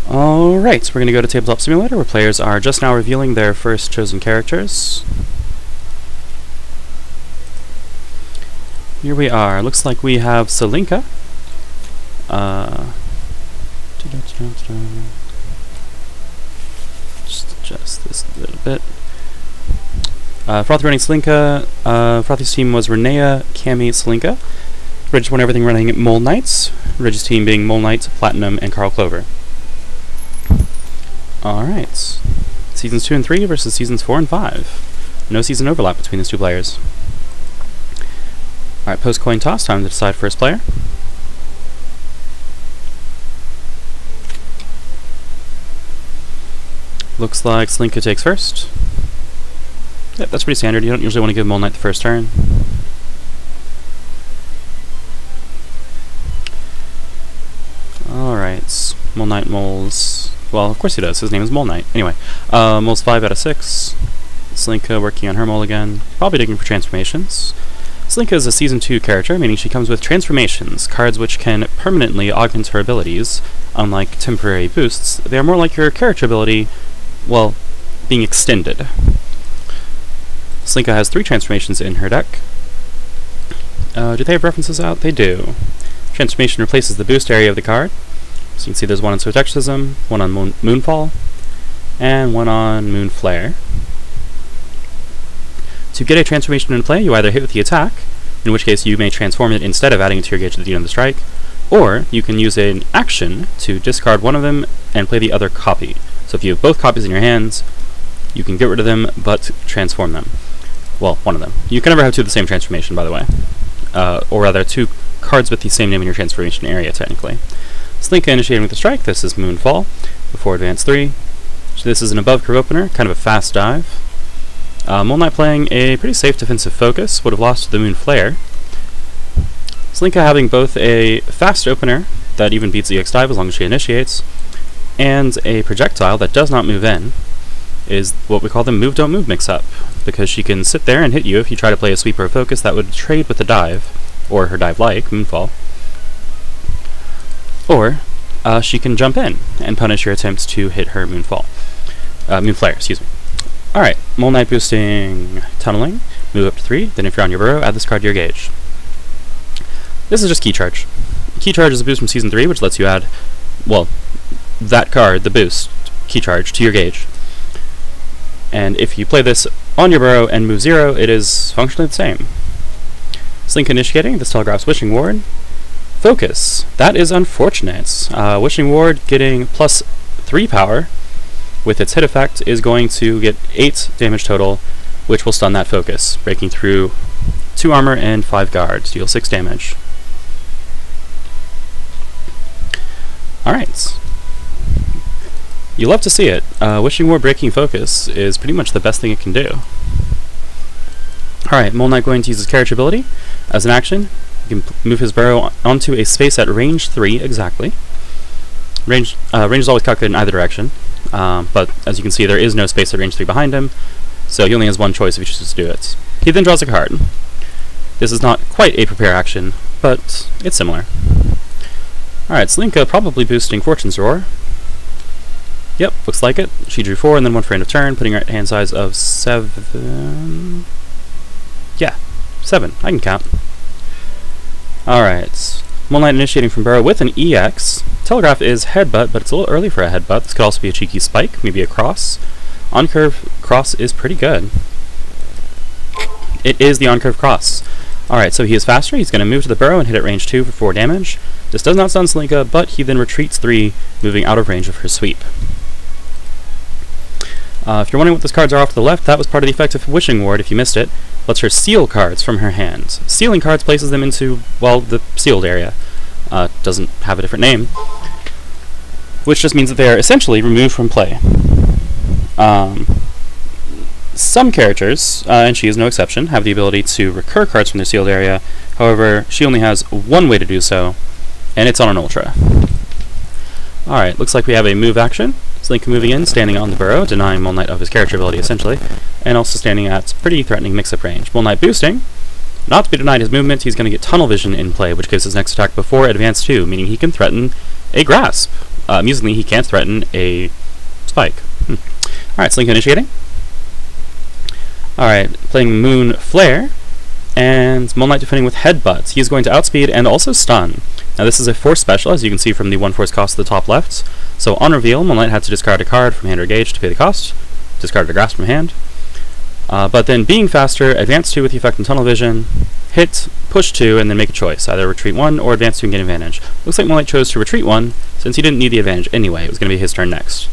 Alright, we're going to go to Tabletop Simulator, where players are just now revealing their first chosen characters. Here we are. Looks like we have Celinka. Just adjust this a little bit. Frothi running Celinka. Frothi's team was Renea, Cammy, Celinka. ReggiesWaronEverything running Mole Knights. Reggie's team being Mole Knight, Platinum, and Clover. Alright. Seasons 2 and 3 versus Seasons 4 and 5. No season overlap between these two players. Alright, post coin toss, time to decide first player. Looks like Celinka takes first. Yep, that's pretty standard. You don't usually want to give Mole Knight the first turn. Alright, Mole Knight moles. Well, of course he does. His name is Mole Knight. Anyway, moles 5 out of 6. Celinka working on her mole again. Probably digging for transformations. Celinka is a Season 2 character, meaning she comes with transformations, cards which can permanently augment her abilities. Unlike temporary boosts, they are more like your character ability, well, being extended. Celinka has 3 transformations in her deck. Do they have references out? They do. Transformation replaces the boost area of the card. So you can see there's one on Switch Exorcism, one on Moonfall, and one on Moonflare. To get a transformation in play, you either hit with the attack, in which case you may transform it instead of adding it to your gauge at the end of the strike, or you can use an action to discard one of them and play the other copy. So if you have both copies in your hands, you can get rid of them, but transform them. Well, one of them. You can never have two of the same transformation, by the way. Or rather, 2 cards with the same name in your transformation area, technically. Celinka initiating with a strike. This is Moonfall, before Advance 3. So this is an above curve opener, kind of a fast dive. Mole Knight playing a pretty safe defensive focus, would have lost to the Moonflare. Celinka having both a fast opener, that even beats the EX dive as long as she initiates, and a projectile that does not move in, is what we call the move don't move mix-up, because she can sit there and hit you if you try to play a sweep or a focus that would trade with the dive, or her dive-like, Moonfall. Or, she can jump in and punish your attempts to hit her Moonflare, excuse me. Alright, Mole Knight boosting Tunneling, move up to 3, then if you're on your burrow, add this card to your gauge. This is just Key Charge. Key Charge is a boost from Season 3, which lets you add, well, that card, the boost, Key Charge, to your gauge. And if you play this on your burrow and move 0, it is functionally the same. Celinka initiating, this telegraphs Wishing Ward. Focus. That is unfortunate. Wishing Ward getting plus 3 power with its hit effect is going to get 8 damage total, which will stun that focus, breaking through 2 armor and 5 guards, deal 6 damage. Alright. You love to see it. Wishing Ward breaking focus is pretty much the best thing it can do. Alright, Mole Knight going to use his character ability as an action. You can move his burrow onto a space at range 3 exactly. Range is always calculated in either direction, but as you can see there is no space at range 3 behind him, so he only has one choice if he chooses to do it. He then draws a card. This is not quite a prepare action, but it's similar. Alright, Celinka probably boosting Fortune's Roar. Yep, looks like it. She drew 4 and then 1 for end of turn, putting her at hand size of 7. Yeah, 7. I can count. Alright. Mole Knight initiating from burrow with an EX. Telegraph is headbutt, but it's a little early for a headbutt. This could also be a cheeky spike, maybe a cross. On-curve cross is pretty good. It is the on-curve cross. Alright, so he is faster. He's going to move to the burrow and hit at range 2 for 4 damage. This does not stun Celinka, but he then retreats 3, moving out of range of her sweep. If you're wondering what those cards are off to the left, that was part of the effect of Wishing Ward, if you missed it. Lets her seal cards from her hand. Sealing cards places them into, well, the sealed area. Doesn't have a different name. Which just means that they are essentially removed from play. Some characters, and she is no exception, have the ability to recur cards from their sealed area. However, she only has one way to do so, and it's on an Ultra. Alright, looks like we have a move action. Celinka moving in, standing on the burrow, denying Mole Knight of his character ability, essentially, and also standing at pretty threatening mix-up range. Mole Knight boosting. Not to be denied his movement, he's going to get Tunnel Vision in play, which gives his next attack before Advance 2, meaning he can threaten a Grasp. amusingly, he can't threaten a spike. Alright, Celinka initiating. Alright, playing Moon Flare, and Moon Knight defending with Headbutt. He is going to outspeed and also stun. Now this is a force special, as you can see from the 1 force cost at the top left. So on reveal, Moon Knight had to discard a card from hand or gauge to pay the cost. Discarded a grasp from hand. But then being faster, advance 2 with the effect in Tunnel Vision, hit, push 2, and then make a choice. Either retreat 1 or advance 2 and gain advantage. Looks like Moon Knight chose to retreat 1, since he didn't need the advantage anyway. It was going to be his turn next.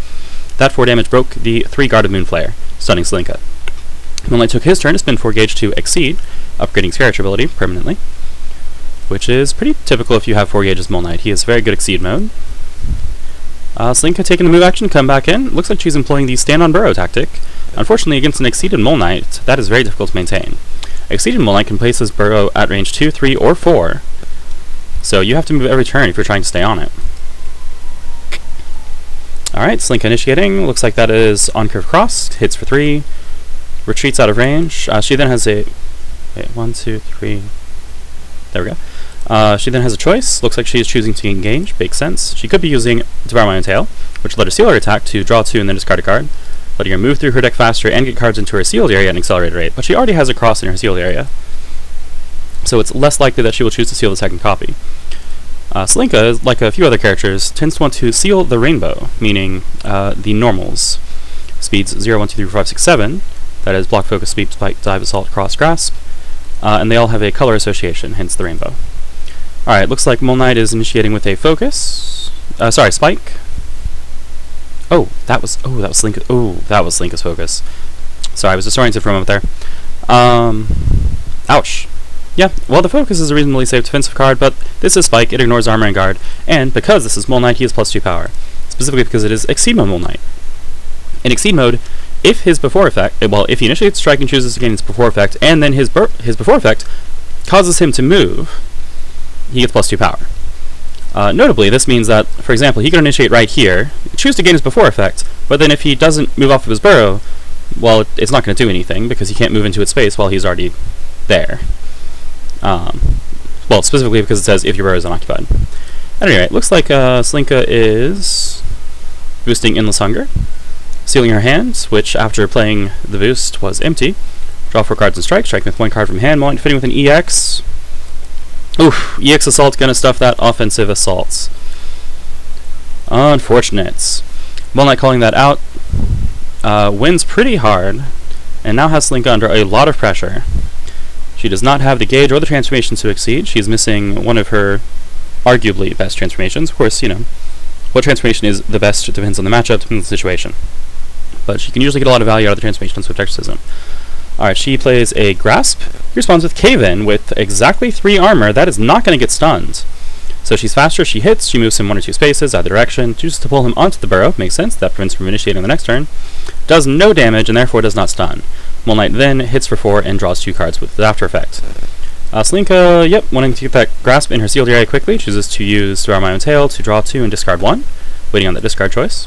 That 4 damage broke the 3 guarded Moon Flare, stunning Celinka. Moon Knight took his turn to spin 4 gauge to Exceed, upgrading Spiritual ability permanently, which is pretty typical if you have 4 gauges Moon Knight. He has very good Exceed mode. Celinka taking the move action, come back in. Looks like she's employing the stand on burrow tactic. Unfortunately, against an Exceeded Moon Knight, that is very difficult to maintain. Exceeded Moon Knight can place his burrow at range 2, 3, or 4, so you have to move every turn if you're trying to stay on it. Alright, Celinka initiating. Looks like that is on curve cross, hits for 3, retreats out of range. She then has a... Wait, 1, 2, 3... There we go. She then has a choice. Looks like she is choosing to engage. Makes sense. She could be using Devour My Own Tail, which let her seal her attack to draw 2 and then discard a card, letting her move through her deck faster and get cards into her sealed area at an accelerated rate. But she already has a cross in her sealed area, so it's less likely that she will choose to seal the second copy. Celinka, like a few other characters, tends to want to seal the rainbow, meaning the normals. Speeds 0, 1, 2, 3, 4, 5, 6, 7. That is block, focus, sweep, spike, dive, assault, cross, grasp. And they all have a color association, hence the rainbow. Alright, looks like Moon Knight is initiating with a focus. Sorry, spike. Oh, that was Celinka. Oh, that was Celinka's focus. Sorry, I was disoriented for a moment there. Ouch. Yeah, well, the focus is a reasonably safe defensive card, but this is Spike, it ignores armor and guard, and because this is Moon Knight, he has +2 power. Specifically because it is Exceed Mode Moon Knight. In Exceed Mode, if his before effect, if he initiates strike and chooses to gain his before effect, and then his before effect causes him to move, he gets +2 power. Notably, this means that, for example, he can initiate right here, choose to gain his before effect, but then if he doesn't move off of his burrow, well, it's not going to do anything, because he can't move into its space while he's already there. Well, specifically because it says if your burrow is unoccupied. At any rate, looks like Celinka is boosting Endless Hunger, sealing her hand, which after playing the boost was empty. Draw 4 cards and strike, striking with 1 card from hand, Moon Knight defending with an EX. Oof, EX Assault gonna stuff that offensive assaults. Unfortunate. Moon Knight calling that out, wins pretty hard, and now has Celinka under a lot of pressure. She does not have the gauge or the transformations to exceed. She's missing one of her arguably best transformations. Of course, you know, what transformation is the best depends on the matchup, depends on the situation. But she can usually get a lot of value out of the transformation on Swift Exorcism. Alright, she plays a Grasp. He responds with Cave-In with exactly 3 armor. That is not going to get stunned. So she's faster, she hits, she moves him 1 or 2 spaces, either direction, chooses to pull him onto the burrow. Makes sense, that prevents him from initiating the next turn. Does no damage and therefore does not stun. Moon Knight then hits for 4 and draws 2 cards with the after effect. Celinka, yep, wanting to get that Grasp in her sealed area quickly, chooses to use Devour My Own Tail to draw 2 and discard 1, waiting on that discard choice.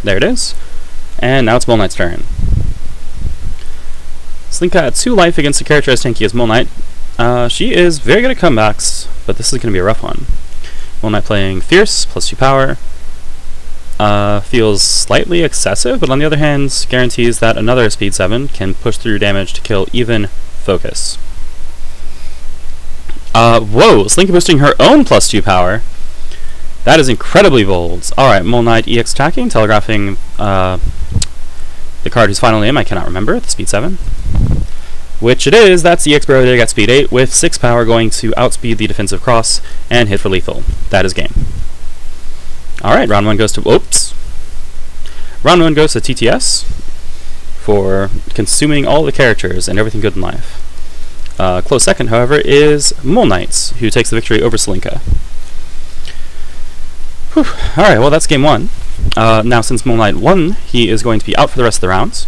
There it is. And now it's Moon Knight's turn. Celinka at 2 life against a character as tanky as Moon Knight. She is very good at comebacks, but this is going to be a rough one. Moon Knight playing Fierce, +2 power. Feels slightly excessive, but on the other hand, guarantees that another Speed 7 can push through damage to kill even Focus. Whoa! Celinka boosting her own +2 power. That is incredibly bold. Alright, Moon Knight EX attacking, telegraphing the card who's finally in, I cannot remember, the Speed 7. Which it is, that's EX Burrow Dig at Speed 8, with 6 power going to outspeed the defensive cross and hit for lethal. That is game. Alright, round 1 goes to... Oops! Round 1 goes to TTS for consuming all the characters and everything good in life. Close second, however, is Moon Knight, who takes the victory over Celinka. Alright, well that's game 1. Now since Moon Knight won, he is going to be out for the rest of the rounds.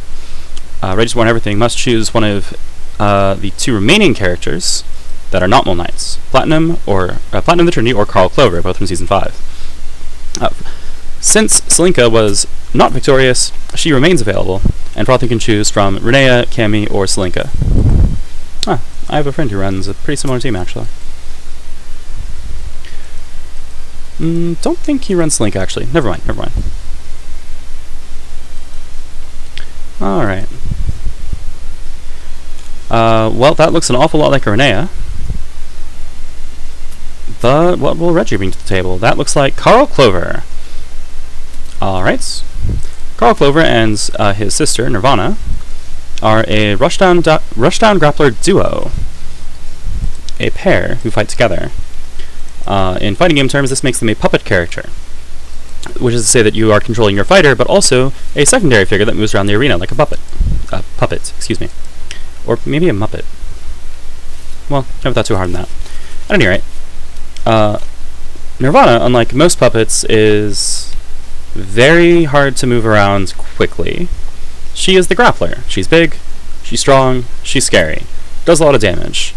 ReggiesWaronEverything must choose one of the 2 remaining characters that are not Moon Knights. Platinum the Trinity or Clover, both from Season 5. Since Celinka was not victorious, she remains available, and Frothi can choose from Renea, Cammy, or Celinka. Ah, I have a friend who runs a pretty similar team, actually. Don't think he runs Celinka, actually. Never mind. Alright. Well, that looks an awful lot like Renea. But what will Reggie bring to the table? That looks like Clover. Alright. Clover and his sister, Nirvana, are a rushdown grappler duo. A pair who fight together. In fighting game terms, this makes them a puppet character, which is to say that you are controlling your fighter, but also a secondary figure that moves around the arena like a puppet. Excuse me. Or maybe a muppet. Well, never thought too hard on that. At any rate, Nirvana, unlike most puppets, is very hard to move around quickly. She is the grappler. She's big, she's strong, she's scary, does a lot of damage,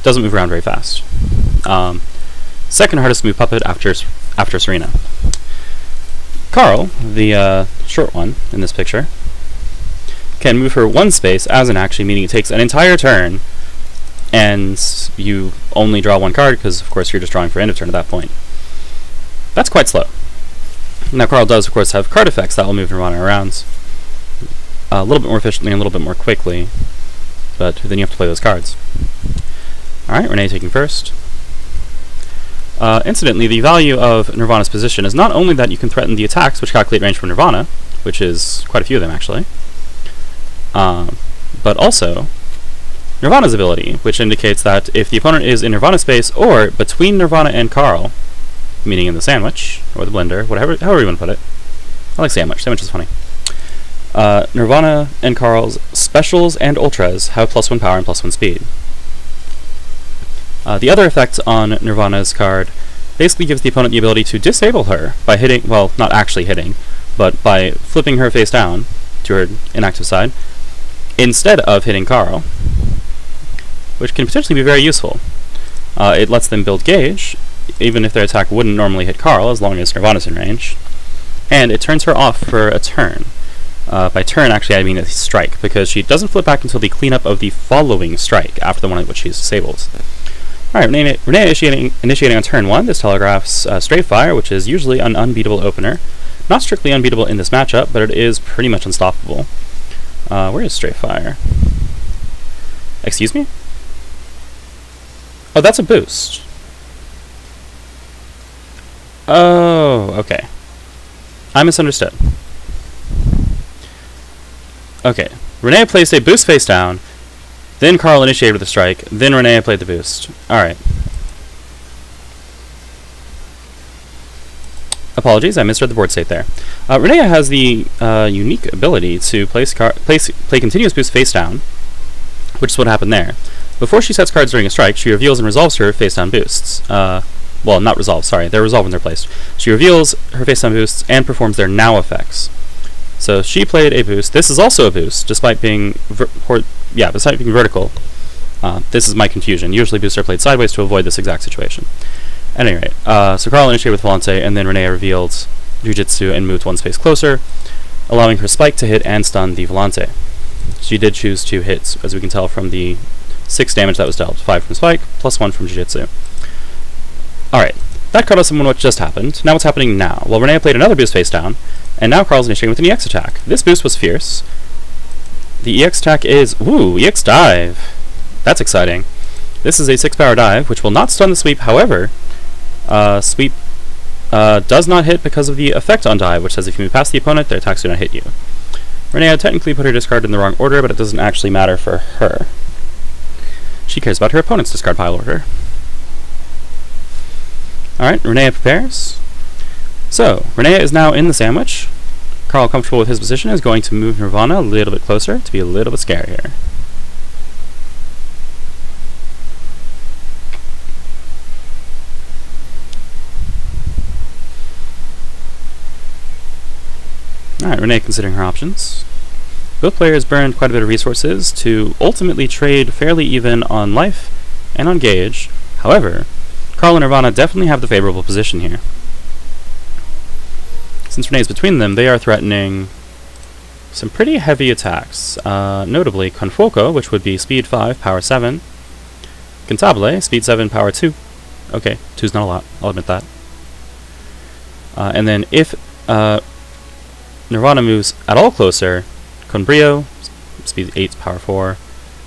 doesn't move around very fast. Second hardest to move puppet after Serena. Carl, the short one in this picture, can move her one space as an action, meaning it takes an entire turn, and you only draw one card, because of course you're just drawing for end of turn at that point. That's quite slow. Now Carl does of course have card effects that will move Nirvana around a little bit more efficiently and a little bit more quickly, but then you have to play those cards. Alright, Renea taking first. Incidentally, the value of Nirvana's position is not only that you can threaten the attacks which calculate range from Nirvana, which is quite a few of them actually, but also Nirvana's ability, which indicates that if the opponent is in Nirvana space or between Nirvana and Carl, meaning in the sandwich, or the blender, however you want to put it. I like sandwich. Sandwich is funny. Nirvana and Carl's specials and ultras have +1 power and +1 speed. The other effect on Nirvana's card basically gives the opponent the ability to disable her by hitting, well, not actually hitting, but by flipping her face down to her inactive side, instead of hitting Carl, which can potentially be very useful. It lets them build gauge, even if their attack wouldn't normally hit Carl, as long as Nirvana's in range. And it turns her off for a turn. By turn, actually, I mean a strike, because she doesn't flip back until the cleanup of the following strike, after the one at which she's disabled. Alright, Renea initiating on turn 1. This telegraphs Straight Fire, which is usually an unbeatable opener. Not strictly unbeatable in this matchup, but it is pretty much unstoppable. Where is Straight Fire? Excuse me? Oh, that's a boost. Oh, okay. I misunderstood. Okay, Renea placed a boost face down, then Carl initiated with a strike, then Renea played the boost. Alright. Apologies, I misread the board state there. Renea has the unique ability to play continuous boost face down, which is what happened there. Before she sets cards during a strike, she reveals and resolves her face down boosts. Well, not resolve, sorry. They're resolved when they're placed. She reveals her face down boosts and performs their now effects. So she played a boost. This is also a boost, despite being vertical. This is my confusion. Usually boosts are played sideways to avoid this exact situation. At any rate, so Carl initiated with Volante, and then Renea revealed Jujitsu and moved one space closer, allowing her spike to hit and stun the Volante. She did choose to hit, as we can tell from the 6 damage that was dealt. 5 from spike, +1 from Jujitsu. Alright, that caught us in what just happened. Now what's happening now? Well, Renea played another boost face down, and now Carl's initiating with an EX attack. This boost was fierce. The EX attack is, EX dive. That's exciting. This is a 6-power dive, which will not stun the sweep. However, sweep does not hit because of the effect on dive, which says if you move past the opponent, their attacks do not hit you. Renea technically put her discard in the wrong order, but it doesn't actually matter for her. She cares about her opponent's discard pile order. Alright, Renea prepares. So, Renea is now in the sandwich. Carl, comfortable with his position, is going to move Nirvana a little bit closer to be a little bit scarier. Alright, Renea considering her options. Both players burned quite a bit of resources to ultimately trade fairly even on life and on gauge. However, Carl and Nirvana definitely have the favorable position here. Since Renea's between them, they are threatening some pretty heavy attacks, notably Confoco, which would be speed 5, power 7. Cantabile, speed 7, power 2. Okay, 2's not a lot, I'll admit that. And then if Nirvana moves at all closer, Conbrio, speed 8, power 4,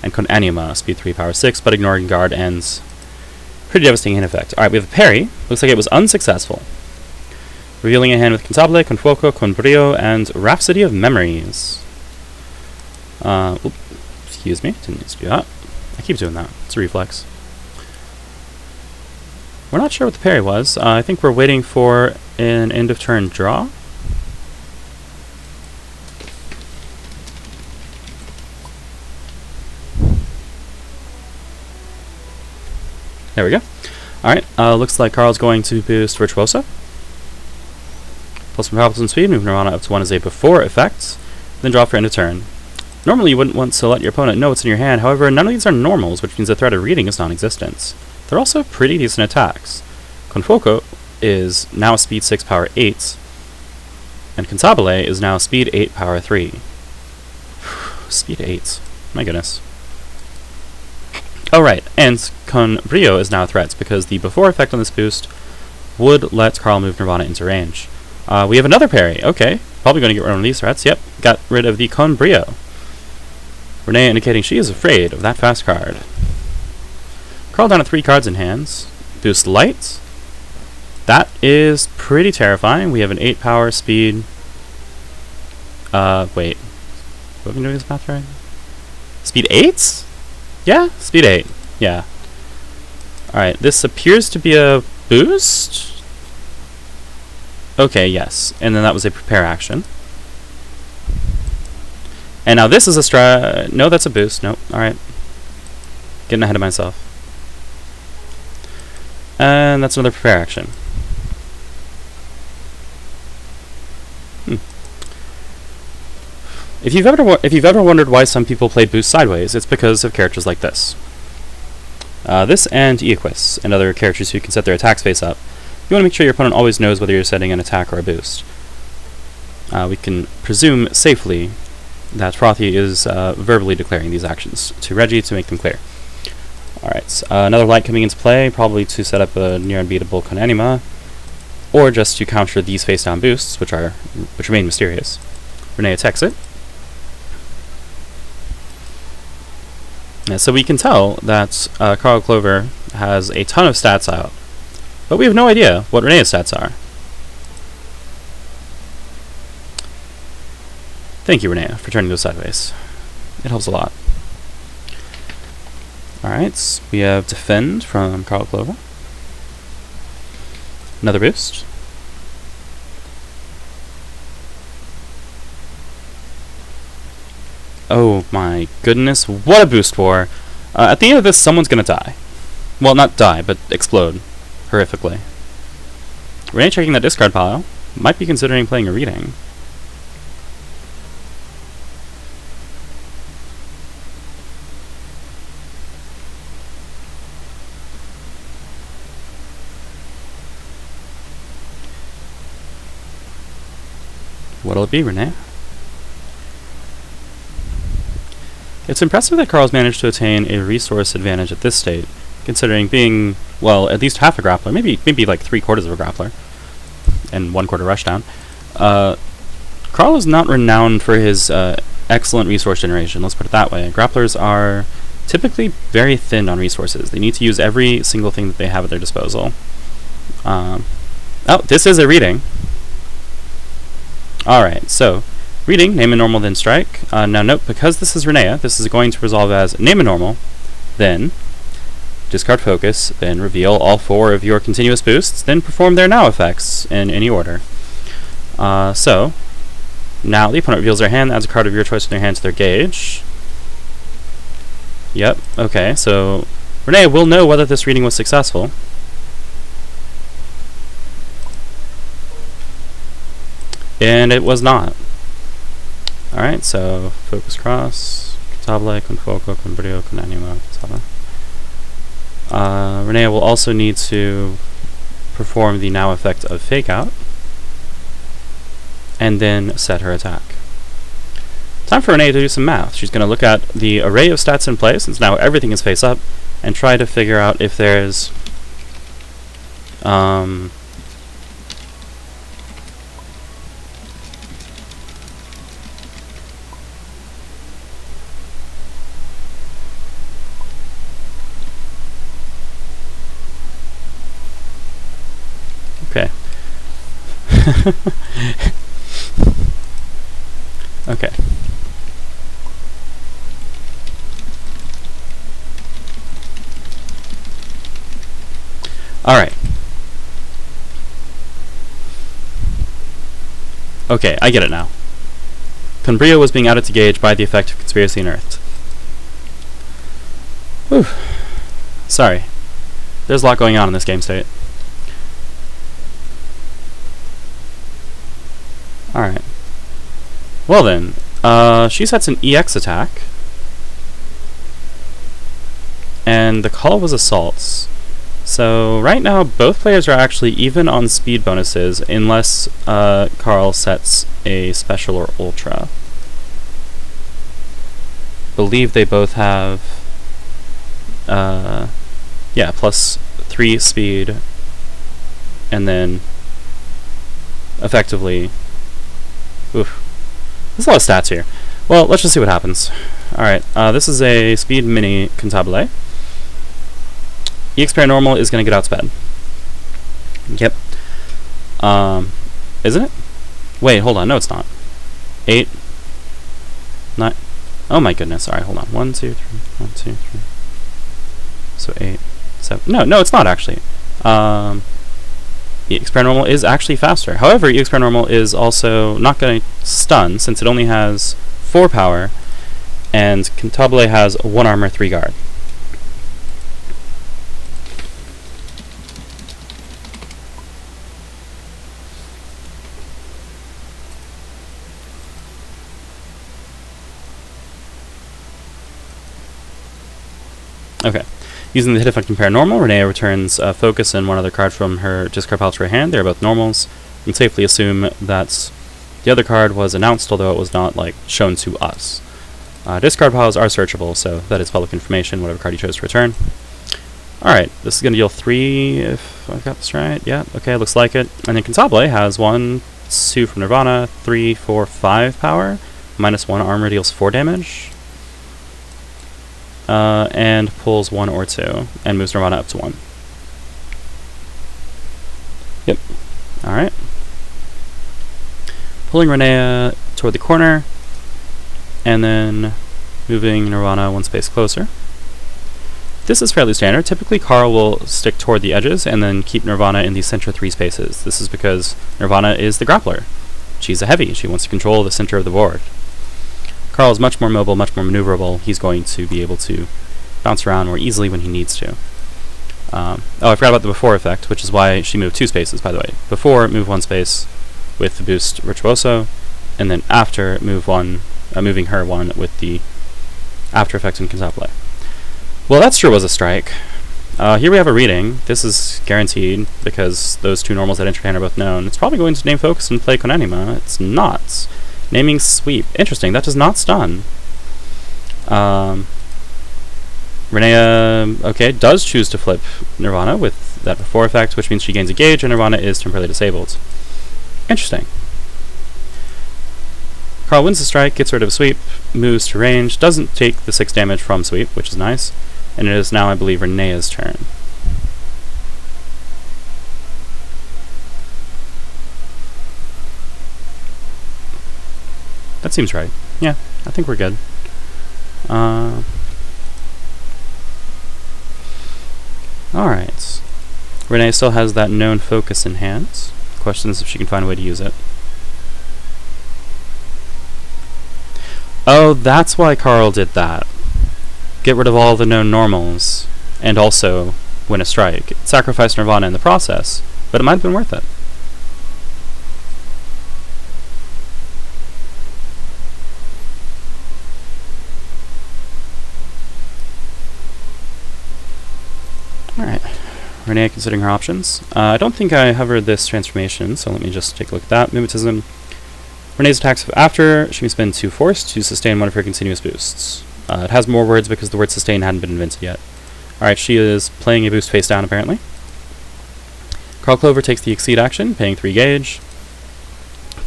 and Conanima, speed 3, power 6, but ignoring guard ends. Pretty devastating in effect. Alright, we have a parry. Looks like it was unsuccessful. Revealing a hand with Cantabile, Confoco, Conbrio, and Rhapsody of Memories. Excuse me, didn't need to do that. I keep doing that. It's a reflex. We're not sure what the parry was. I think we're waiting for an end of turn draw. There we go. Alright, looks like Carl's going to boost Virtuoso. Plus 1 power, plus 1 speed, move Nirvana up to 1 as a before effect, then draw for end of turn. Normally you wouldn't want to let your opponent know what's in your hand, however none of these are normals, which means the threat of reading is non-existent. They're also pretty decent attacks. Confoco is now speed 6, power 8, and Cantabile is now speed 8, power 3. Speed 8. My goodness. Oh right, and Conbrio is now a threat, because the before effect on this boost would let Carl move Nirvana into range. We have another parry. Okay, probably going to get rid of one of these threats. Yep, got rid of the Conbrio. Renea indicating she is afraid of that fast card. Carl down to 3 cards in hands. Boost Light. That is pretty terrifying. We have an 8 power speed. Wait. What am I doing this math right? Speed 8? Yeah, speed 8. Yeah. Alright, this appears to be a boost? Okay, yes. And then that was a prepare action. And now this is a no, that's a boost. Nope. Alright. Getting ahead of myself. And that's another prepare action. If you've ever wondered why some people play boost sideways, it's because of characters like this. This and Equus, and other characters who can set their attacks face up. You want to make sure your opponent always knows whether you're setting an attack or a boost. We can presume safely that Frothi is verbally declaring these actions to Reggie to make them clear. Alright, another light coming into play, probably to set up a near unbeatable Conanima, or just to counter these face-down boosts, which remain mysterious. Renea attacks it. Yeah, so we can tell that Carl Clover has a ton of stats out, but we have no idea what Renea's stats are. Thank you, Renea, for turning those sideways. It helps a lot. Alright, we have Defend from Carl Clover. Another boost. Oh my goodness, what a boost for! At the end of this, someone's gonna die. Well, not die, but explode. Horrifically. Renea checking that discard pile. Might be considering playing a reading. What'll it be, Renea? It's impressive that Carl's managed to attain a resource advantage at this state, considering being, well, at least half a grappler, maybe like 3/4 of a grappler, and 1/4 rushdown. Carl is not renowned for his excellent resource generation, let's put it that way. Grapplers are typically very thin on resources. They need to use every single thing that they have at their disposal. Oh, this is a reading. Alright, so reading, name a normal, then strike. Now note, because this is Renea, this is going to resolve as name a normal, then discard focus, then reveal all 4 of your continuous boosts, then perform their now effects in any order. So, now the opponent reveals their hand, adds a card of your choice from their hand to their gauge. Yep, okay, so Renea will know whether this reading was successful. And it was not. Alright, so focus cross, Cantabile, Confoco, Conbrio, Conanima, Cantabile. Renea will also need to perform the now effect of Fake Out, and then set her attack. Time for Renea to do some math. She's going to look at the array of stats in place, since now everything is face up, and try to figure out if there's okay. Okay. Alright. Okay, I get it now. Cumbria was being added to gauge by the effect of conspiracy unearthed. Whew. Sorry. There's a lot going on in this game state. Alright. Well then, she sets an EX attack. And the call was assaults. So right now both players are actually even on speed bonuses unless Carl sets a special or ultra. Believe they both have yeah, +3 speed, and then effectively oof. There's a lot of stats here. Well, let's just see what happens. Alright, this is a speed mini Cantabile. EX Paranormal is going to get out to bed. Yep. Isn't it? Wait, hold on. No, it's not. 8, 9. Oh my goodness. Alright, hold on. 1, 2, 3. 1, 2, 3. So 8, 7. No, it's not actually. EX Paranormal is actually faster. However, EX Paranormal is also not going to stun, since it only has 4 power, and Cantabile has 1 armor, 3 guard. Okay. Using the hit effect in Paranormal, Renea returns Focus and 1 other card from her discard pile to her hand. They're both normals. You can safely assume that the other card was announced, although it was not shown to us. Discard piles are searchable, so that is public information, whatever card you chose to return. Alright, this is going to deal 3, if I've got this right. Yeah, okay, looks like it. And then Cantabile has 1, 2 from Nirvana, 3, 4, 5 power, -1 armor, deals 4 damage. And pulls 1 or 2, and moves Nirvana up to 1. Yep. Alright. Pulling Renea toward the corner, and then moving Nirvana 1 space closer. This is fairly standard. Typically, Carl will stick toward the edges, and then keep Nirvana in the center 3 spaces. This is because Nirvana is the grappler. She's a heavy. She wants to control the center of the board. Carl is much more mobile, much more maneuverable. He's going to be able to bounce around more easily when he needs to. Oh, I forgot about the before effect, which is why she moved 2 spaces, by the way. Before, move 1 space with the boost Virtuoso, and then after, moving her 1 with the after effect in Cantabile. Well, that sure was a strike. Here we have a reading. This is guaranteed, because those 2 normals that enter hand are both known. It's probably going to name Focus and play Konanima. It's not. Naming Sweep. Interesting, that does not stun. Renea, okay, does choose to flip Nirvana with that before effect, which means she gains a gauge and Nirvana is temporarily disabled. Interesting. Carl wins the strike, gets rid of a sweep, moves to range, doesn't take the 6 damage from sweep, which is nice, and it is now, I believe, Renea's turn. That seems right. Yeah, I think we're good. Alright. Renea still has that known Focus in hand. The question is if she can find a way to use it. Oh, that's why Carl did that. Get rid of all the known normals, and also win a strike. Sacrifice Nirvana in the process, but it might have been worth it. Alright, Renea considering her options. I don't think I hovered this transformation, so let me just take a look at that. Mimetism. Renea's attacks after, she may spend 2 force to sustain one of her continuous boosts. It has more words because the word sustain hadn't been invented yet. Alright, she is playing a boost face down apparently. Clover takes the exceed action, paying 3 gauge.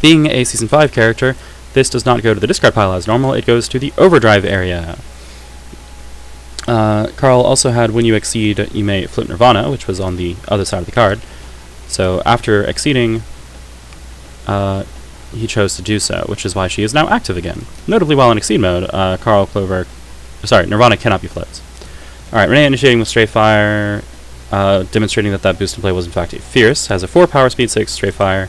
Being a Season 5 character, this does not go to the discard pile as normal, it goes to the overdrive area. Carl also had when you exceed, you may flip Nirvana, which was on the other side of the card. So after exceeding, he chose to do so, which is why she is now active again. Notably while in exceed mode, Nirvana cannot be flipped. Alright, Renea initiating with Stray Fire, demonstrating that boost in play was in fact a Fierce, has a 4 power speed 6 Stray Fire,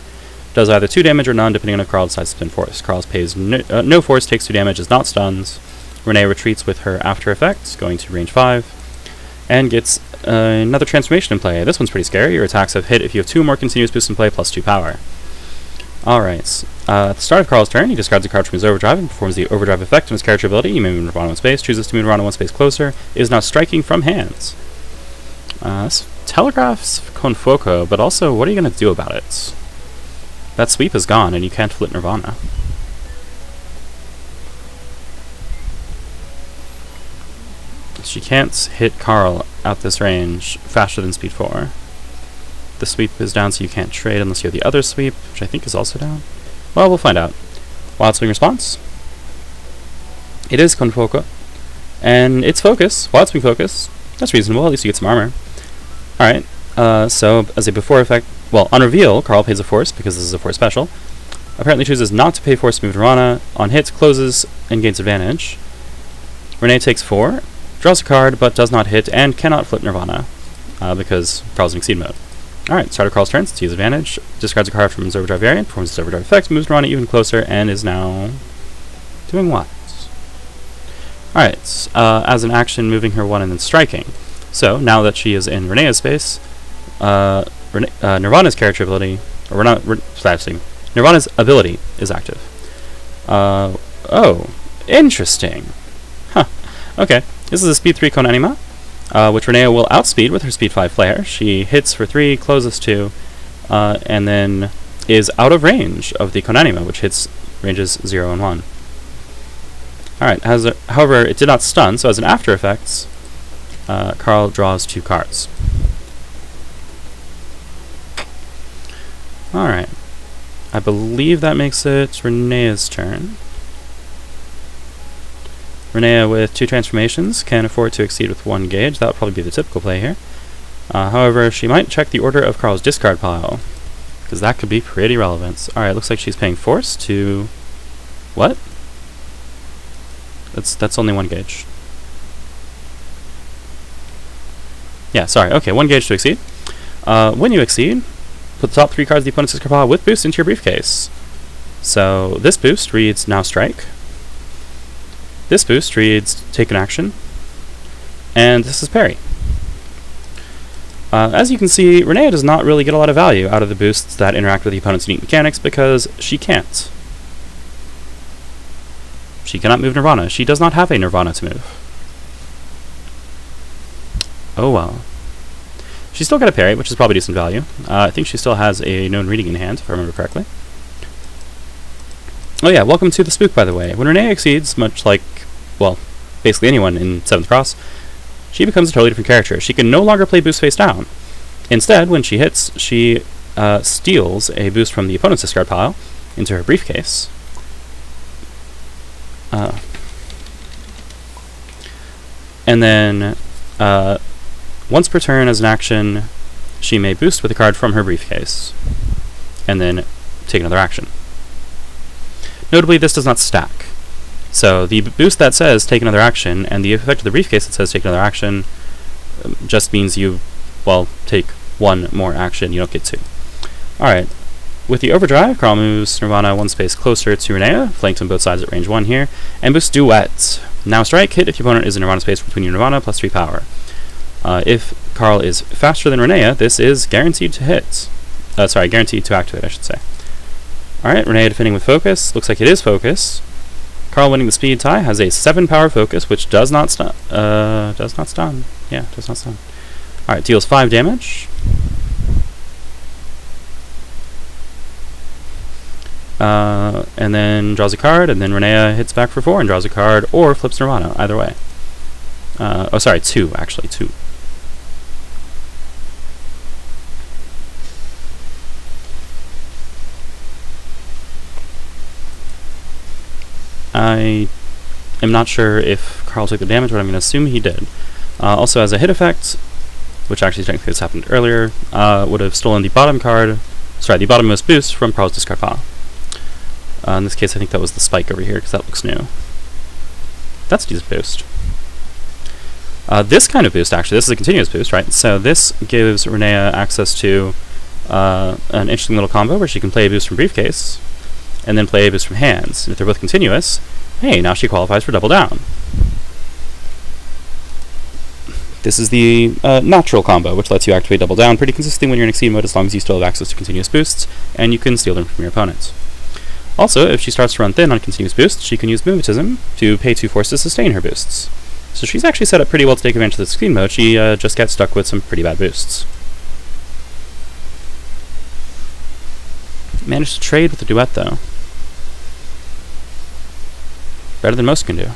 does either 2 damage or none depending on if Carl decides to spend force. Carl pays no force, takes 2 damage, is not stuns. Renea retreats with her after effects, going to range 5, and gets another transformation in play. This one's pretty scary. Your attacks have hit if you have 2 more continuous boosts in play plus 2 power. Alright, at the start of Carl's turn, he discards a card from his overdrive and performs the overdrive effect on his character ability. You may move Nirvana 1 space, chooses to move Nirvana 1 space closer, it is now striking from hands. This telegraphs Confoco, but also, what are you going to do about it? That sweep is gone, and you can't flip Nirvana. She can't hit Carl at this range faster than speed 4. The sweep is down, so you can't trade unless you have the other sweep, which I think is also down. Well, we'll find out. Wild Swing response. It is Confoco. And it's focus. Wild Swing focus. That's reasonable, at least you get some armor. Alright, so as a before effect, well, on reveal, Carl pays a force, because this is a force special. Apparently chooses not to pay force to move Nirvana. On hit, closes and gains advantage. Renea takes 4, draws a card, but does not hit, and cannot flip Nirvana, because Carl's in exceed mode. Alright, start of Carl's turn, to use advantage, discards a card from his overdrive area, performs his overdrive effect, moves Nirvana even closer, and is now doing what? Alright, as an action, moving her 1 and then striking. So, now that she is in Renea's space, Nirvana's character ability, or Nirvana's ability is active. Oh, interesting. Huh, okay. This is a speed 3 Konanima, which Renea will outspeed with her speed 5 flare. She hits for 3, closes 2, and then is out of range of the Konanima, which hits ranges 0 and 1. Alright, however, it did not stun, so as an after effects, Carl draws 2 cards. Alright. I believe that makes it Renea's turn. Renea with 2 transformations can afford to exceed with 1 gauge. That would probably be the typical play here. However, she might check the order of Carl's discard pile, because that could be pretty relevant. Alright, looks like she's paying force to... What? That's only 1 gauge. Yeah, sorry. Okay, 1 gauge to exceed. When you exceed, put the top 3 cards of the opponent's discard pile with boost into your briefcase. So this boost reads Now Strike. This boost reads Take an Action. And this is Parry. As you can see, Renea does not really get a lot of value out of the boosts that interact with the opponent's unique mechanics because she can't. She cannot move Nirvana. She does not have a Nirvana to move. Oh well. She's still got a parry, which is probably decent value. I think she still has a known reading in hand, if I remember correctly. Oh yeah, welcome to the spook, by the way. When Renea exceeds, much like, well, basically anyone in 7th Cross, she becomes a totally different character. She can no longer play boost face down. Instead, when she hits, she steals a boost from the opponent's discard pile into her briefcase. And then, once per turn as an action, she may boost with a card from her briefcase, and then take another action. Notably, this does not stack. So the boost that says take another action, and the effect of the briefcase that says take another action, just means you, well, take 1 more action, you don't get 2. Alright, with the overdrive, Carl moves Nirvana 1 space closer to Renea, flanked on both sides at range 1 here, and boosts Duet. Now Strike, hit if your opponent is in Nirvana space between your Nirvana plus 3 power. If Carl is faster than Renea, this is guaranteed to hit. Guaranteed to activate, I should say. Alright, Renea defending with focus. Looks like it is focus. Carl winning the speed tie has a 7 power focus, which does not stun. Does not stun. Yeah, does not stun. Alright, deals 5 damage. and then draws a card, and then Renea hits back for 4 and draws a card, or flips Nirvana, either way. Oh, sorry, 2, actually, 2. I am not sure if Carl took the damage, but I'm going to assume he did. Also, as a hit effect, which actually technically this happened earlier, would have stolen the bottom card, sorry, the bottommost boost from Carl's discard pile. In this case, I think that was the spike over here, because that looks new. That's a decent boost. This kind of boost, actually, this is a continuous boost, right? So this gives Renea access to an interesting little combo where she can play a boost from Briefcase, and then play a boost from Hands. And if they're both continuous, hey, now she qualifies for Double Down. This is the natural combo, which lets you activate Double Down pretty consistently when you're in Exceed mode, as long as you still have access to continuous boosts, and you can steal them from your opponents. Also, if she starts to run thin on continuous boosts, she can use Mimetism to pay 2 force to sustain her boosts. So she's actually set up pretty well to take advantage of this Exceed mode. She just gets stuck with some pretty bad boosts. Managed to trade with the Duet, though. Better than most can do.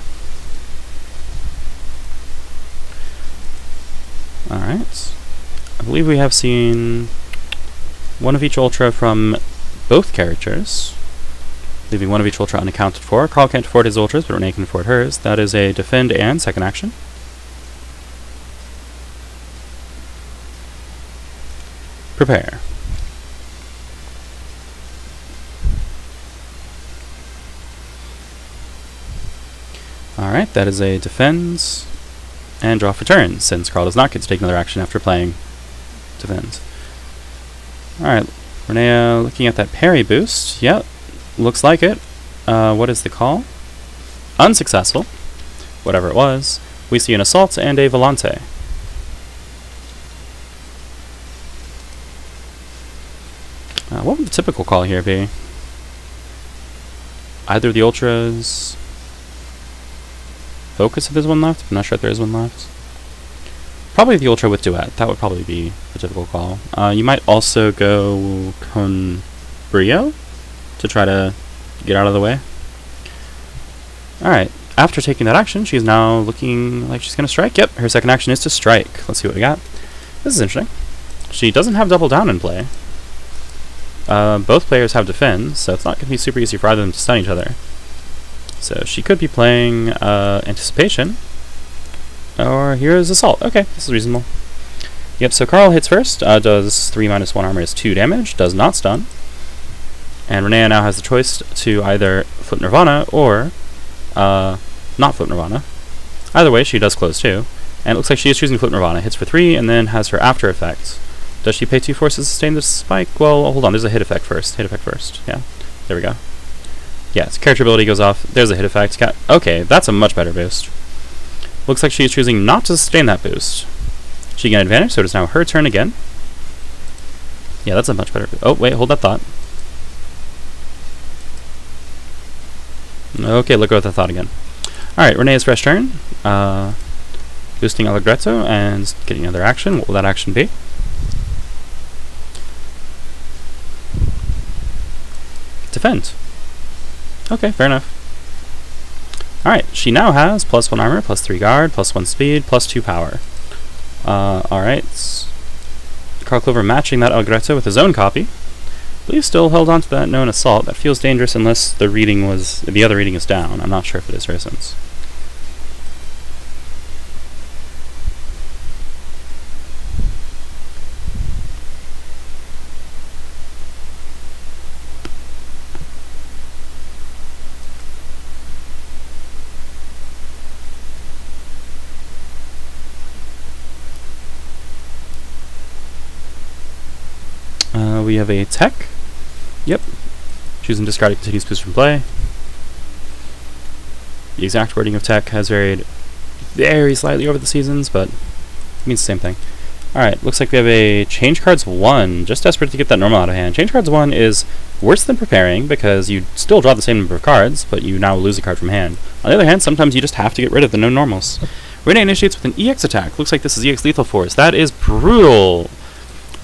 Alright. I believe we have seen one of each Ultra from both characters, leaving one of each Ultra unaccounted for. Carl can't afford his Ultras, but Renea can afford hers. That is a defend and second action. Prepare. Alright, that is a defends and draw for turn, since Carl does not get to take another action after playing defends. Alright, Renea looking at that parry boost. Yep, looks like it. What is the call? Unsuccessful. Whatever it was. We see an assault and a volante. What would the typical call here be? Either the Ultras... Focus if there's one left. I'm not sure if there is one left. Probably the Ultra with Duet. That would probably be the typical call. You might also go con Brio to try to get out of the way. Alright, after taking that action, she's now looking like she's going to strike. Yep, her second action is to strike. Let's see what we got. This is interesting. She doesn't have Double Down in play. Both players have defend, so it's not going to be super easy for either of them to stun each other. So she could be playing Anticipation, or here's Assault. Okay, this is reasonable. Yep, so Carl hits first, does 3 minus 1 armor is 2 damage, does not stun. And Renea now has the choice to either flip Nirvana or not flip Nirvana. Either way, she does close too. And it looks like she is choosing to flip Nirvana. Hits for 3 and then has her after effect. Does she pay 2 forces to sustain the spike? Well, hold on, there's a hit effect first. Hit effect first. Yeah, there we go. Yes, character ability goes off. There's a hit effect. Okay, that's a much better boost. Looks like she is choosing not to sustain that boost. She gained advantage, so it is now her turn again. Yeah, that's a much better boost. Oh, wait, hold that thought. Okay, look at that thought again. Alright, Renea's fresh turn. Boosting Allegretto and getting another action. What will that action be? Defend. Okay, fair enough. Alright, she now has +1 armor, +3 guard, +1 speed, +2 power. Alright. Carl Clover matching that Allegretto with his own copy. I believe still held on to that known assault. That feels dangerous unless the other reading is down. I'm not sure if it is for instance. We have a tech. Yep. Choosing discarded continues boost from play. The exact wording of tech has varied very slightly over the seasons, but it means the same thing. Alright, looks like we have a Change Cards 1. Just desperate to get that normal out of hand. Change Cards 1 is worse than preparing because you still draw the same number of cards, but you now lose a card from hand. On the other hand, sometimes you just have to get rid of the known normals. Renea initiates with an EX attack. Looks like this is EX Lethal Force. That is brutal.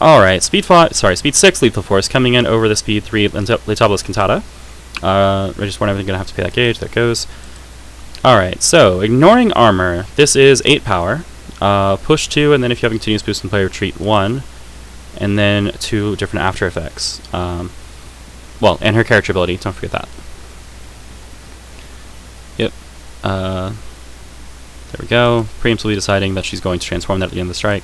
Alright, speed 6 Lethal Force coming in over the speed 3 Letabolus Cantata. ReggiesWaronEverything gonna have to pay that gauge. That goes. Alright, so ignoring armor, this is 8 power. Push 2, and then if you have a continuous boost in play, retreat 1, and then 2 different after effects. Well, and her character ability, don't forget that. Yep. There we go. Preemptively deciding that she's going to transform that at the end of the strike.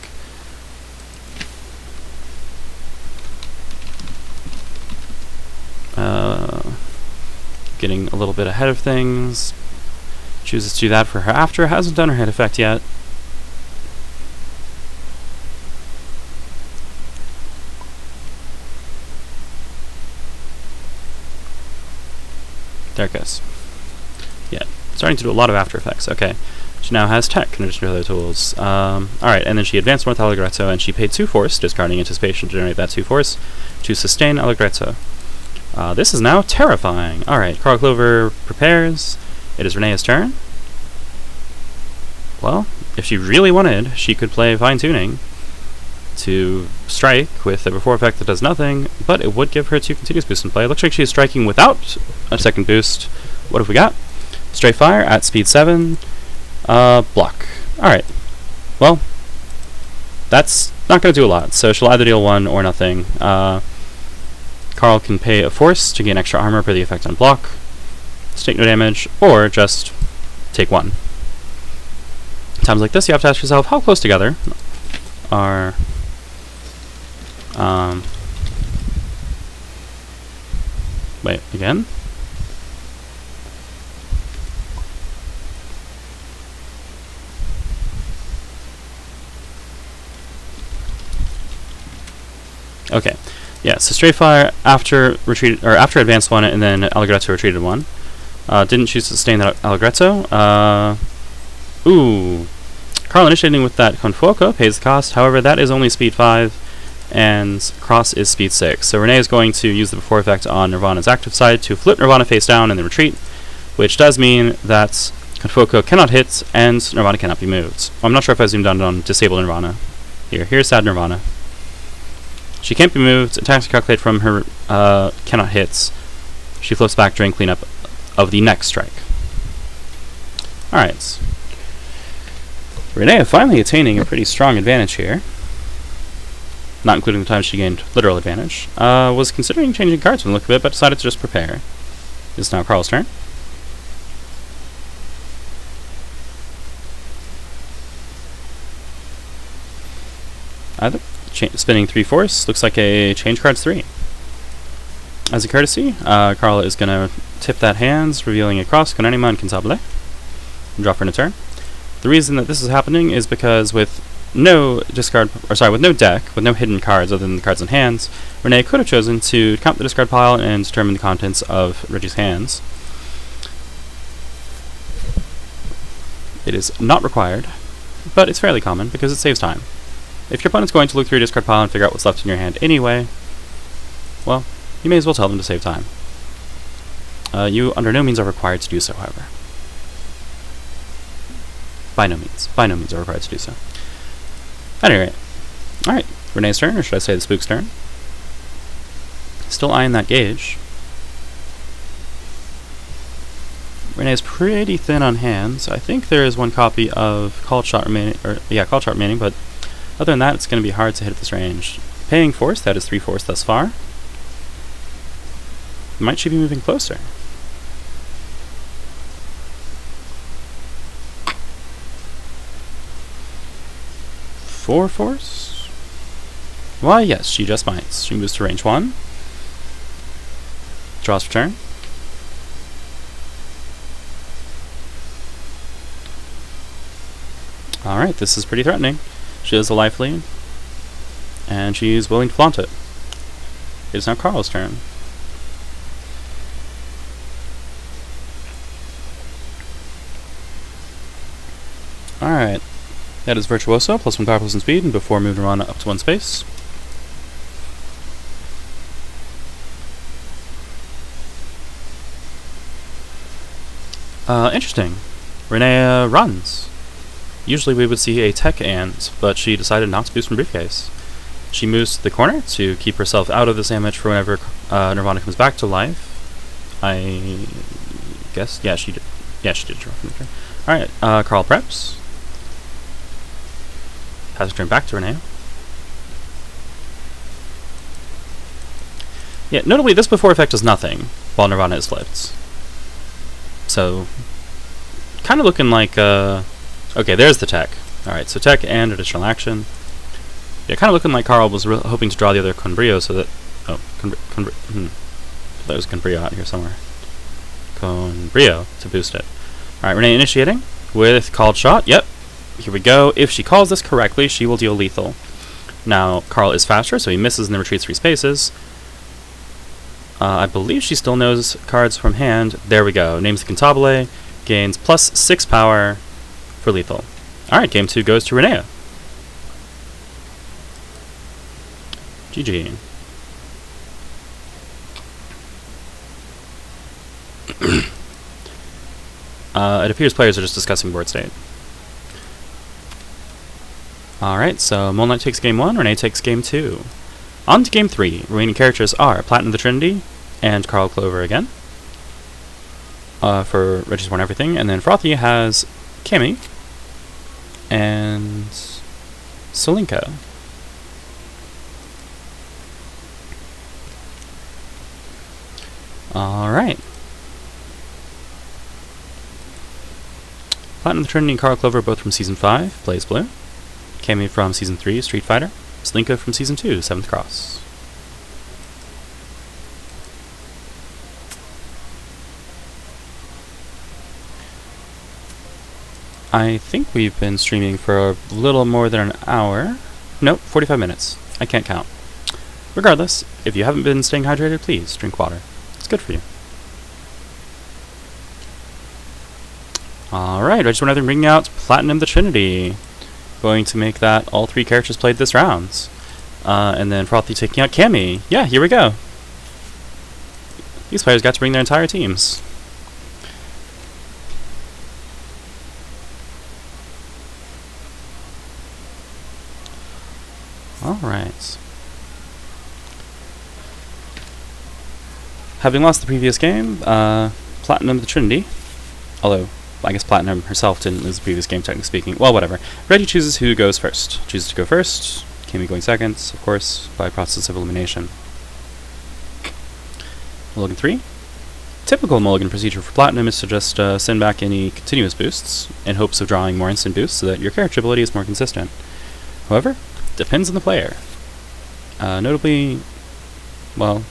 Getting a little bit ahead of things. Chooses to do that for her after. Hasn't done her hit effect yet. There it goes. Yeah, starting to do a lot of after effects. Okay. She now has tech in addition to other tools. Alright, and then she advanced one with Allegretto, and she paid 2 force, discarding anticipation to generate that 2 force, to sustain Allegretto. This is now terrifying. Alright, Clover prepares. It is Renea's turn. Well, if she really wanted, she could play Fine Tuning to strike with a before effect that does nothing, but it would give her 2 continuous boosts in play. It looks like she is striking without a second boost. What have we got? Straight fire at speed 7. Block. Alright. Well, that's not going to do a lot, so she'll either deal 1 or nothing. Carl can pay a force to gain extra armor for the effect on block, take no damage, or just take 1. Times like this, you have to ask yourself, how close together are... wait, again? Okay. Yeah, so straight fire after retreat or after advanced 1 and then Allegretto retreated 1. Didn't choose to sustain that Allegretto. Ooh. Carl initiating with that Confuoco pays the cost. However, that is only speed 5 and cross is speed 6. So Renea is going to use the before effect on Nirvana's active side to flip Nirvana face down in the retreat, which does mean that Confuoco cannot hit and Nirvana cannot be moved. I'm not sure if I zoomed down on disable Nirvana. Here's sad Nirvana. She can't be moved. Attacks calculate from her cannot hits. She flips back during cleanup of the next strike. Alright. Renea finally attaining a pretty strong advantage here. Not including the time she gained literal advantage. Was considering changing cards from the look of it, but decided to just prepare. It's now Carl's turn. Spinning 3 force, looks like a change cards 3. As a courtesy, Carl is going to tip that hands, revealing a cross con anima incansabile. Draw for a turn. The reason that this is happening is because with no discard, or sorry, with no deck, with no hidden cards other than the cards in hands, Renea could have chosen to count the discard pile and determine the contents of Reggie's hands. It is not required, but it's fairly common because it saves time. If your opponent's going to look through your discard pile and figure out what's left in your hand anyway, well, you may as well tell them to save time. You under no means are required to do so, however. By no means are required to do so. At any rate, alright, Renea's turn, or should I say the Spook's turn. Still eyeing that gauge. Renea's pretty thin on hands. I think there is 1 copy of Call Shot remaining, Call Shot remaining, but other than that, it's going to be hard to hit at this range. Paying force, that is 3 force thus far. Might she be moving closer? Four force? Why, yes, she just might. She moves to range 1. Draws for turn. Alright, this is pretty threatening. She has a life lead, and she's willing to flaunt it. It is now Carl's turn. Alright. That is Virtuoso, +1 power, +1 speed, and before moving Nirvana up to 1 space. Interesting. Renea runs. Usually we would see a tech and, but she decided not to boost from briefcase. She moves to the corner to keep herself out of the sandwich for whenever Nirvana comes back to life. I guess. Yeah, she did. Yeah, she did draw from the turn. Alright, Carl preps. Pass her turn back to Renea. Yeah, notably, this before effect does nothing while Nirvana is flipped. So, kind of looking like, okay, there's the tech. Alright, so tech and additional action. Yeah, kind of looking like Carl was hoping to draw the other Conbrio so that... Oh, there was Conbrio out here somewhere. Conbrio to boost it. Alright, Renea initiating with called shot. Yep, here we go. If she calls this correctly, she will deal lethal. Now, Carl is faster, so he misses and then retreats 3 spaces. I believe she still knows cards from hand. There we go. Names the Cantabile. Gains +6 power for lethal. Alright, game 2 goes to Renea. GG. It appears players are just discussing board state. Alright, so Mole Knight takes game 1, Renea takes game 2. On to game 3. Remaining characters are Platinum the Trinity and Carl Clover again. For ReggiesWaronEverything. And then Frothi has Cammy and Celinka. Alright. Platinum the Trinity and Carl Clover both from Season 5, Blaze Blue. Cammy from Season 3, Street Fighter. Celinka from Season 2, 7th Cross. I think we've been streaming for a little more than an hour. Nope, 45 minutes. I can't count. Regardless, if you haven't been staying hydrated, please drink water. It's good for you. Alright, ReggiesWaronEverything bringing out Platinum the Trinity. Going to make that all 3 characters played this round. And then Frothi taking out Cammy. Yeah, here we go. These players got to bring their entire teams. Alright. Having lost the previous game, Platinum the Trinity, although I guess Platinum herself didn't lose the previous game, technically speaking. Well, whatever. Reggie chooses who goes first. Chooses to go first. Cammy going second, of course, by process of elimination. Mulligan 3. Typical mulligan procedure for Platinum is to just send back any continuous boosts in hopes of drawing more instant boosts so that your character ability is more consistent. However, depends on the player. Notably, well,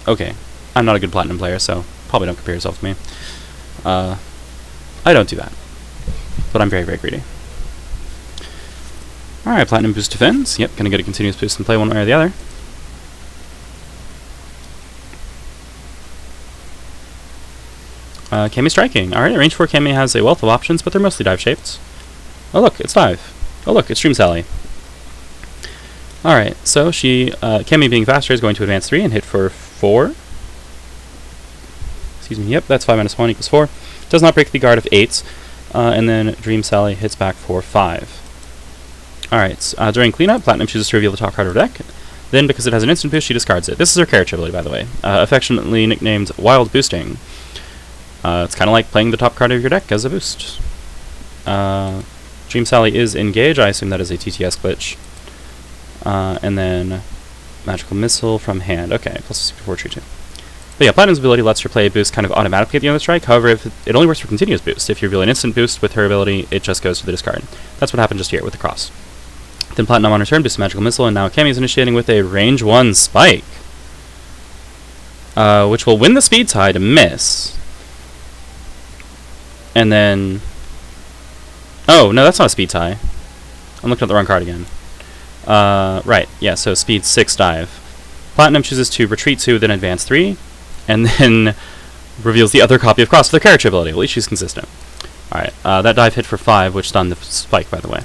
okay, I'm not a good Platinum player, so probably don't compare yourself to me. I don't do that, but I'm very, very greedy. Alright, Platinum boost defends. Yep, gonna get a continuous boost and play one way or the other. Cammy striking. Alright, range 4 Cammy has a wealth of options, but they're mostly dive shaped. Oh look, it's dive. Oh look, it's Stream Sally. Alright, so she, Cammy being faster is going to advance 3 and hit for 4. Excuse me, yep, that's 5 minus 1 equals 4. Does not break the guard of 8s, and then Dream Sally hits back for 5. Alright, during cleanup, Platinum chooses to reveal the top card of her deck. Then, because it has an instant boost, she discards it. This is her character ability, by the way, affectionately nicknamed Wild Boosting. It's kind of like playing the top card of your deck as a boost. Dream Sally is engage. I assume that is a TTS glitch. And then Magical Missile from hand. Okay, plus before true 2. But yeah, Platinum's ability lets her play a boost kind of automatically at the end of the strike. However, if it only works for continuous boost. If you reveal an instant boost with her ability, it just goes to the discard. That's what happened just here with the cross. Then Platinum on her turn boosts Magical Missile, and now Cammy is initiating with a range 1 spike. Which will win the speed tie to miss. And then... Oh, no, that's not a speed tie. I'm looking at the wrong card again. Right, yeah, so speed 6 dive. Platinum chooses to retreat 2, then advance 3, and then reveals the other copy of cross for the character ability. At least she's consistent. Alright, that dive hit for 5, which stunned the spike, by the way.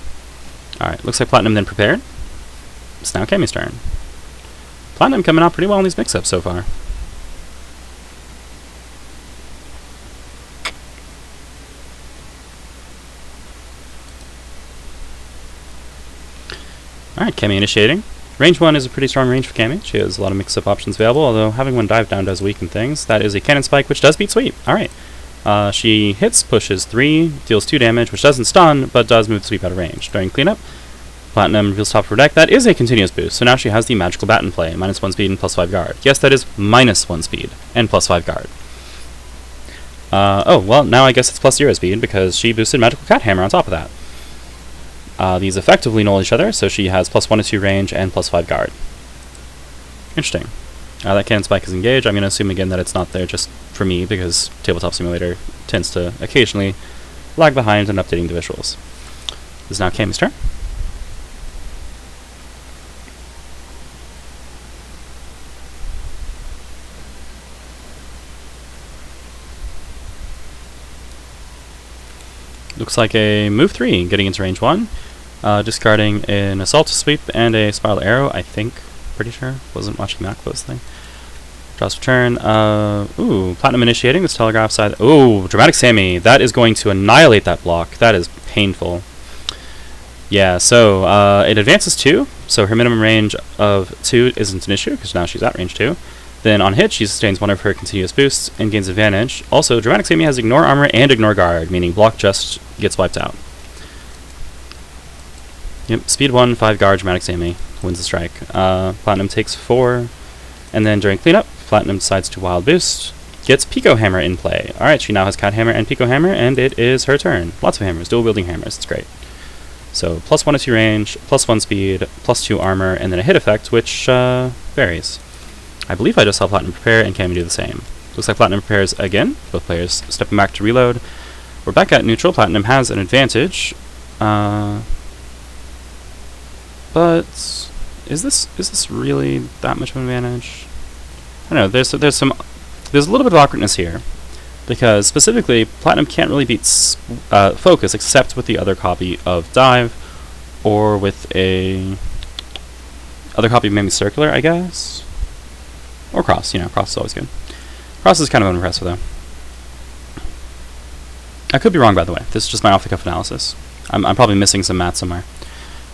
Alright, looks like Platinum then prepared. It's now Cammy's turn. Platinum coming out pretty well in these mix-ups so far. Alright, Cammy initiating. Range 1 is a pretty strong range for Cammy. She has a lot of mix-up options available, although having one dive down does weaken things. That is a Cannon Spike, which does beat Sweep. Alright. She hits, pushes 3, deals 2 damage, which doesn't stun, but does move Sweep out of range. During cleanup, Platinum reveals top of her deck. That is a continuous boost, so now she has the Magical Bat in play. -1 speed and +5 guard. Yes, that is -1 speed and +5 guard. Oh, well, now I guess it's +0 speed, because she boosted Magical Cat Hammer on top of that. These effectively null each other, so she has +1 to 2 range and +5 guard. Interesting. That Cannon Spike is engaged. I'm going to assume again that it's not there just for me, because Tabletop Simulator tends to occasionally lag behind in updating the visuals. This is now Cammy's turn. Looks like a move 3, getting into range 1. Discarding an Assault Sweep and a Spiral Arrow, I think. Pretty sure. Wasn't watching that close thing. Draws for turn. Ooh, Platinum initiating this Telegraph side. Ooh, Dramatic Sammy. That is going to annihilate that block. That is painful. Yeah, so it advances 2, so her minimum range of 2 isn't an issue, because now she's at range 2. Then on hit, she sustains one of her continuous boosts and gains advantage. Also, Dramatic Sammy has Ignore Armor and Ignore Guard, meaning block just gets wiped out. Yep, speed 1, 5 guard, Dramatic Sammy wins the strike. Platinum takes 4, and then during cleanup, Platinum decides to Wild Boost, gets Pico Hammer in play. Alright, she now has Cat Hammer and Pico Hammer, and it is her turn. Lots of hammers, dual wielding hammers, it's great. So, +1 to 2 range, +1 speed, +2 armor, and then a hit effect, which varies. I believe I just saw Platinum prepare, and Cammy do the same. Looks like Platinum prepares again, both players stepping back to reload. We're back at neutral. Platinum has an advantage. But is this really that much of an advantage? I don't know. There's a little bit of awkwardness here, because specifically Platinum can't really beat Focus except with the other copy of Dive, or with a other copy of Mammy Circular, I guess, or Cross. You know, Cross is always good. Cross is kind of unimpressive though. I could be wrong, by the way. This is just my off-the-cuff analysis. I'm probably missing some math somewhere.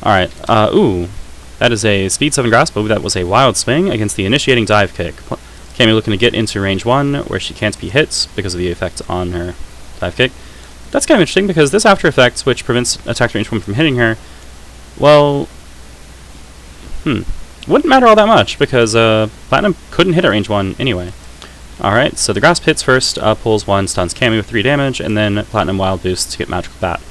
Alright, ooh. That is a Speed 7 Grasp. That was a Wild Swing against the Initiating Dive Kick. Cammy looking to get into range 1, where she can't be hit because of the effect on her Dive Kick. That's kind of interesting, because this after effect, which prevents attack range 1 from hitting her, well, wouldn't matter all that much, because Platinum couldn't hit at range 1 anyway. Alright, so the Grasp hits first, pulls 1, stuns Cammy with 3 damage, and then Platinum Wild Boosts to get Magical Bat.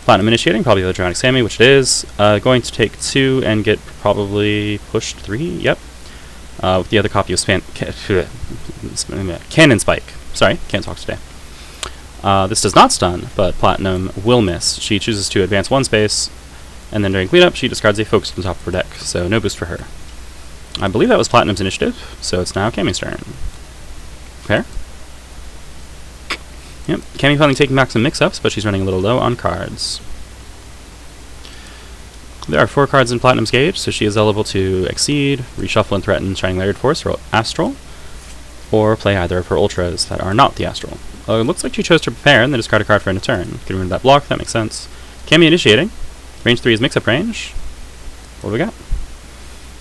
Platinum initiating, probably the Dramatic Sammy, which it is, going to take 2 and get probably pushed 3, yep. With the other copy of Cannon Spike. Sorry, can't talk today. This does not stun, but Platinum will miss. She chooses to advance 1 space, and then during cleanup, she discards a Focus on top of her deck, so no boost for her. I believe that was Platinum's initiative, so it's now Cammy's turn. Fair? Yep, Cammy finally taking back some mix-ups, but she's running a little low on cards. There are 4 cards in Platinum's Gauge, so she is eligible to Exceed, Reshuffle and Threaten Shining Layered Force or Astral, or play either of her Ultras that are not the Astral. It looks like she chose to prepare and then discard a card for end of turn. Getting rid of that block, that makes sense. Cammy initiating. Range 3 is mix-up range. What do we got?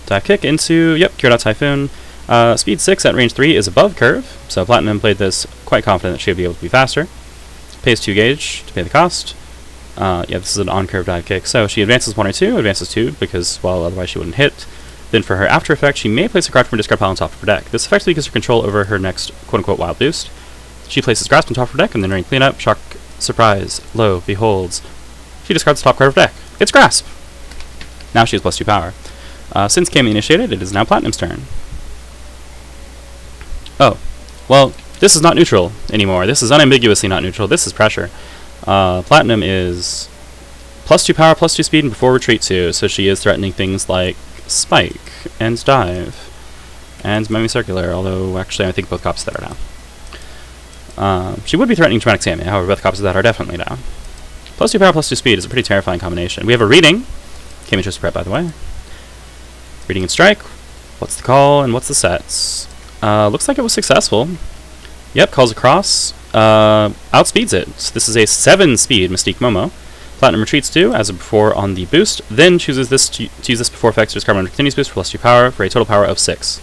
Dive Kick into, yep, Cured Out Typhoon. Speed 6 at range 3 is above curve, so Platinum played this quite confident that she would be able to be faster. Pays 2 gauge to pay the cost. Yeah, this is an on-curve dive kick, so she advances 1 or 2, advances 2, because, well, otherwise she wouldn't hit. Then for her after effect, she may place a card from her discard pile on top of her deck. This effectively gives her control over her next quote-unquote wild boost. She places Grasp on top of her deck, and then during cleanup, shock, surprise, lo, beholds. She discards the top card of her deck. It's Grasp! Now she has +2 power. Since Cammy initiated, it is now Platinum's turn. Oh, well, this is not neutral anymore. This is unambiguously not neutral. This is pressure. Platinum is +2 power, +2 speed, and before retreat 2, so she is threatening things like Spike and Dive and Mammy Circular, although actually I think both copies of that are down. She would be threatening Dramatic Sammy, however both copies of that are definitely down. +2 power, +2 speed is a pretty terrifying combination. We have a reading. Cammy chose prep, by the way. Reading and strike. What's the call and what's the sets? Looks like it was successful. Yep, calls across. Outspeeds it. So this is a 7 speed Mystique Momo. Platinum retreats too, as before on the boost, then chooses this to use this before effects to discard one continuous boost for +2 power for a total power of 6.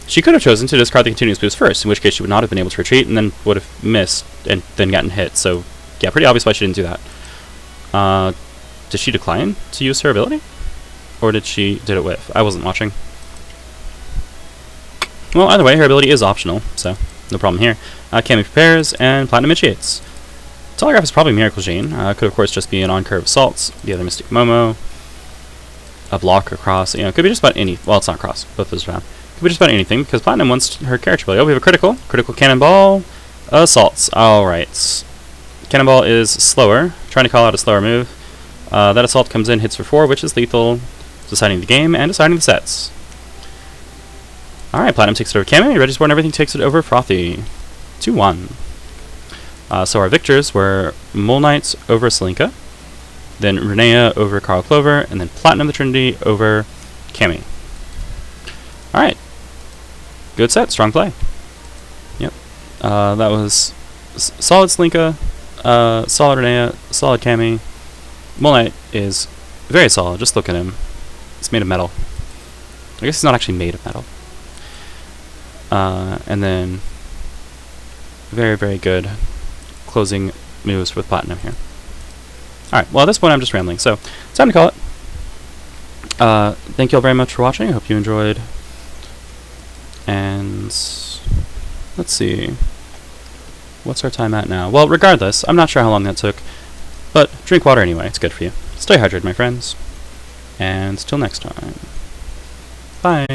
She could have chosen to discard the continuous boost first, in which case she would not have been able to retreat and then would have missed and then gotten hit. So yeah, pretty obvious why she didn't do that. Did she decline to use her ability? Or did it whiff? I wasn't watching. Well, either way, her ability is optional, so no problem here. Cammy prepares, and Platinum initiates. Telegraph is probably Miracle Gene. Could of course just be an on-curve assaults, the other Mystic Momo, a block across, it could be just about any, well, it's not cross, both those are down. Could be just about anything, because Platinum wants her character ability. Oh, we have a critical cannonball, assaults. Alright. Cannonball is slower, trying to call out a slower move. That assault comes in, hits for 4, which is lethal, deciding the game, and deciding the sets. Alright, Platinum takes it over Cammy, ReggiesWaronEverything takes it over Frothi. 2-1. So our victors were Mole Knight over Celinka, then Renea over Clover, and then Platinum the Trinity over Cammy. Alright. Good set, strong play. Yep. That was solid Celinka, solid Renea, solid Cammy. Mole Knight is very solid, just look at him. It's made of metal. I guess he's not actually made of metal. And then very, very good closing moves with Platinum here. Alright, well at this point I'm just rambling, so it's time to call it. Thank you all very much for watching. I hope you enjoyed. And let's see. What's our time at now? Well, regardless, I'm not sure how long that took, but drink water anyway, it's good for you. Stay hydrated, my friends. And till next time. Bye.